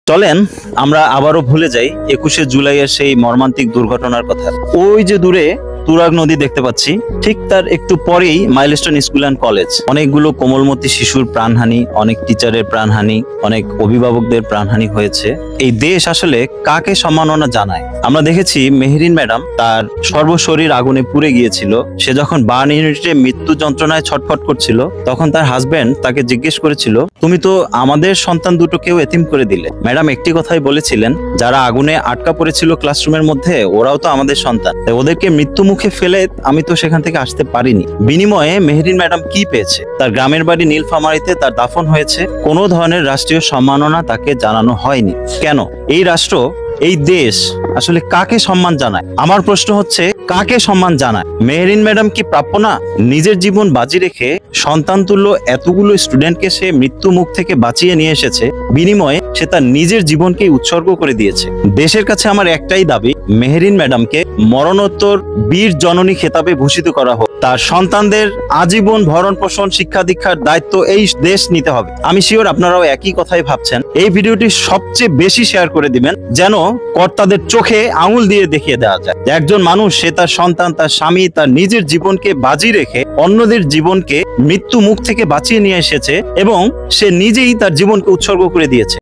চলেন আমরা আবারও ভুলে যাই 21শে জুলাইয়ের সেই মর্মান্তিক দুর্ঘটনার কথা। ওই যে দূরে তুরাগ নদী দেখতে পাচ্ছি, ঠিক তার একটু পরেই মাইলস্টোন স্কুল অ্যান্ড কলেজ। অনেকগুলো কোমলমতি শিশুর প্রাণহানি, অনেক টিচারের প্রাণহানি, অনেক অভিভাবকদের প্রাণহানি হয়েছে। এই দেশ আসলে কাকে সম্মাননা জানায়? আমরা দেখেছি মেহরিন ম্যাডাম তার সর্বশরীর আগুনে পুড়ে গিয়েছিল। সে যখন বার্ন ইউনিটে মৃত্যু যন্ত্রণায় ছটফট করছিল, তখন তার হাজবেন্ড তাকে জিজ্ঞেস করেছিল, তুমি তো আমাদের সন্তান দুটোকেও এতিম করে দিলে। ম্যাডাম একটি কথাই বলেছিলেন, যারা আগুনে আটকা পড়েছিল ক্লাসরুমের মধ্যে, ওরাও তো আমাদের সন্তান, তাই ওদেরকে মৃত্যু মুখে ফেলে আমি তো সেখান থেকে আসতে পারিনি। বিনিময়ে মেহরিন ম্যাডাম কি পেয়েছে? তার গ্রামের বাড়ি নীলফামারীতে তার দাফন হয়েছে। কোনো ধরনের রাষ্ট্রীয় সম্মাননা তাকে জানানো হয়নি। কেন? এই রাষ্ট্র, এই দেশ আসলে কাকে সম্মান জানায়? আমার প্রশ্ন হচ্ছে, কাকে সম্মান জানায়? মেহরিন ম্যাডাম কি প্রাপ্য না? নিজের জীবন বাজি রেখে সন্তান তুল্য এতগুলো স্টুডেন্টকে সে মৃত্যু মুখ থেকে বাঁচিয়ে নিয়ে এসেছে। বিনিময়ে সে তার নিজের জীবনকে উৎসর্গ করে দিয়েছে। দেশের কাছে আমার একটাই দাবি, মেহরিন ম্যাডামকে মরণোত্তর বীর জননী খেতাবে ভূষিত করা হোক। তার সন্তানদের আজীবন ভরণ পোষণ, শিক্ষা দীক্ষার দায়িত্ব এই দেশ নিতে হবে। আমি শিওর আপনারাও একই কথাই ভাবছেন। এই ভিডিওটি সবচেয়ে বেশি শেয়ার করে দিবেন, যেন কর্তাদের চোখে আঙুল দিয়ে দেখিয়ে দেওয়া যায় একজন মানুষ, সে তার সন্তান, তার স্বামী, তার নিজের জীবনকে বাজি রেখে অন্যদের জীবনকে মৃত্যু মুখ থেকে বাঁচিয়ে নিয়ে এসেছে এবং সে নিজেই তার জীবনকে উৎসর্গ করে দিয়েছে।